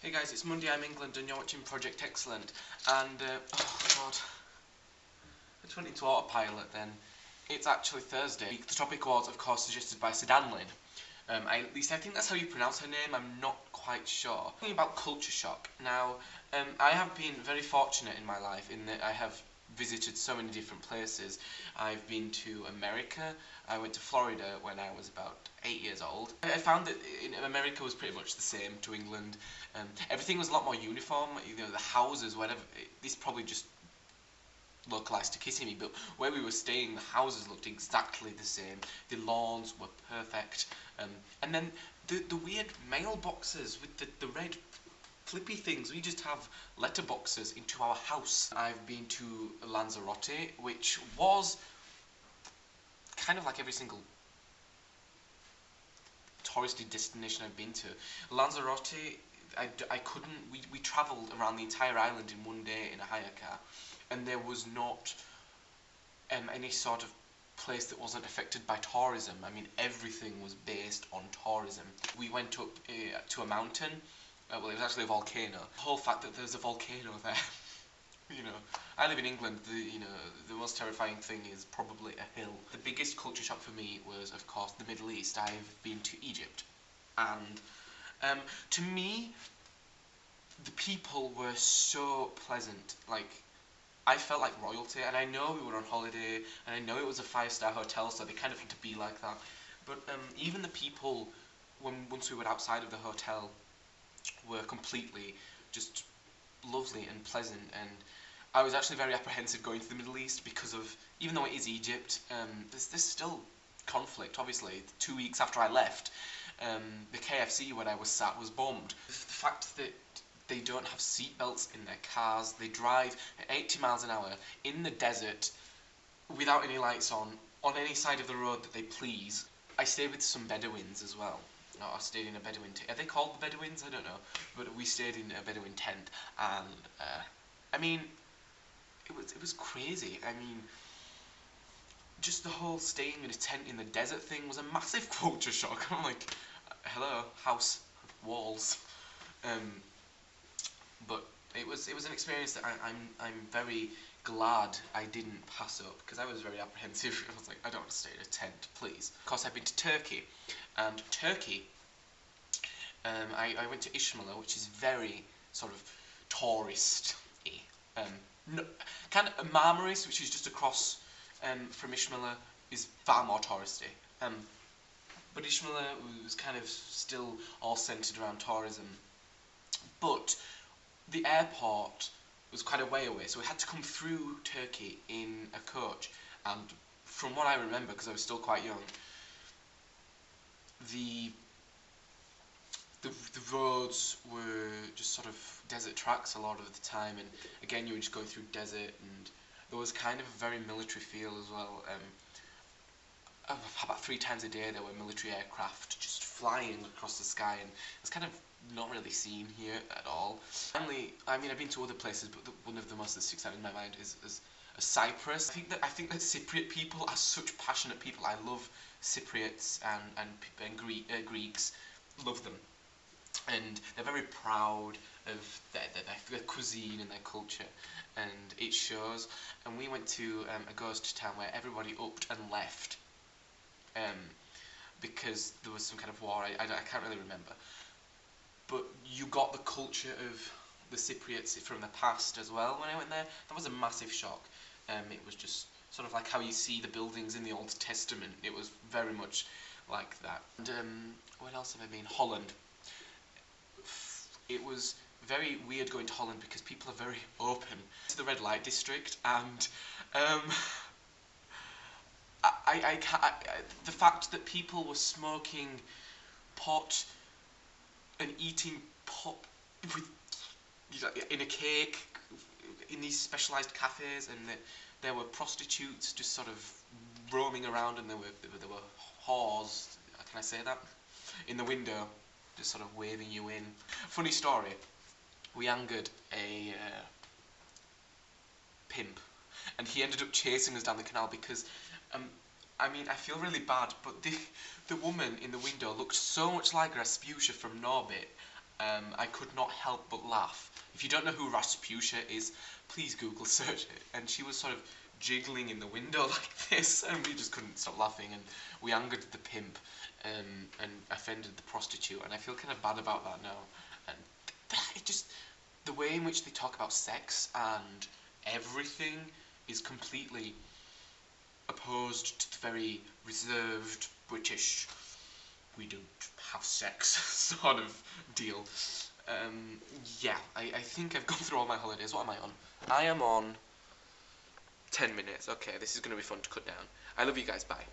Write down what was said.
Hey guys, it's Monday, I'm England and you're watching Project Excellent. And, oh god, I just went into autopilot then. It's actually Thursday. The topic was, of course, suggested by Syndannlin. At least I think that's how you pronounce her name, I'm not quite sure. Talking about culture shock. Now, I have been very fortunate in my life in that I have visited so many different places. I've been to America, I went to Florida when I was about 8 years old. I found that in America was pretty much the same to England. Everything was a lot more uniform, you know, the houses, whatever, this probably just localised to Kissimmee, but where we were staying, the houses looked exactly the same, the lawns were perfect, and then the weird mailboxes with the red flippy things, we just have letterboxes into our house. I've been to Lanzarote, which was kind of like every single touristy destination I've been to. Lanzarote, I couldn't, we travelled around the entire island in one day in a hire car, and there was not any sort of place that wasn't affected by tourism. I mean, everything was based on tourism. We went up to a mountain, well, it was actually a volcano. The whole fact that there's a volcano there, you know, I live in England, the most terrifying thing is probably a hill. The biggest culture shock for me was, of course, the Middle East. I've been to Egypt, and to me, the people were so pleasant. Like, I felt like royalty, and I know we were on holiday, and I know it was a 5-star hotel, so they kind of had to be like that. But even the people, once we were outside of the hotel, were completely just lovely and pleasant. And I was actually very apprehensive going to the Middle East because of, even though it is Egypt, there's still conflict. Obviously, 2 weeks after I left, the KFC where I was sat was bombed. The fact that they don't have seatbelts in their cars, they drive at 80 miles an hour in the desert without any lights on any side of the road that they please. I stayed with some Bedouins as well. No, I stayed in a Bedouin tent. Are they called the Bedouins? I don't know. But we stayed in a Bedouin tent, and I mean, it was crazy. I mean, just the whole staying in a tent in the desert thing was a massive culture shock. I'm like, hello, house, walls. But it was an experience that I'm very glad I didn't pass up, because I was very apprehensive. I was like, I don't want to stay in a tent, please. Of course, I've been to Turkey, and Turkey, I went to Ishmael, which is very sort of tourist-y. No, kind of Marmaris, which is just across from Ishmael, is far more touristy. But Ishmael was kind of still all centred around tourism. But the airport was quite a way away, so we had to come through Turkey in a coach. And from what I remember, because I was still quite young, the roads were just sort of desert tracks a lot of the time, and again you were just going through desert, and there was kind of a very military feel as well. About 3 times a day there were military aircraft just flying across the sky, and it's kind of not really seen here at all. Finally, I mean, I've been to other places, but one of the most that sticks out in my mind is Cyprus. I think that Cypriot people are such passionate people. I love Cypriots and Greeks. Love them, and they're very proud of their cuisine and their culture, and it shows. And we went to a ghost town where everybody upped and left, because there was some kind of war. I can't really remember, but you got the culture of the Cypriots from the past as well. When I went there, that was a massive shock. It was just sort of like how you see the buildings in the Old Testament. It was very much like that. And where else have I been? Holland. It was very weird going to Holland because people are very open. To the red light district, and the fact that people were smoking pot and eating pop with, in a cake in these specialised cafes, and that there were prostitutes just sort of roaming around, and there were whores, can I say that, in the window, just sort of waving you in. Funny story, we angered a pimp, and he ended up chasing us down the canal because, I mean, I feel really bad, but the woman in the window looked so much like Rasputia from Norbit, I could not help but laugh. If you don't know who Rasputia is, please Google search it. And she was sort of jiggling in the window like this, and we just couldn't stop laughing. And we angered the pimp and offended the prostitute, and I feel kind of bad about that now. And it just, the way in which they talk about sex and everything is completely opposed to the very reserved British, we don't have sex sort of deal. Yeah, I think I've gone through all my holidays. What am I on? I am on 10 minutes. Okay, this is going to be fun to cut down. I love you guys. Bye.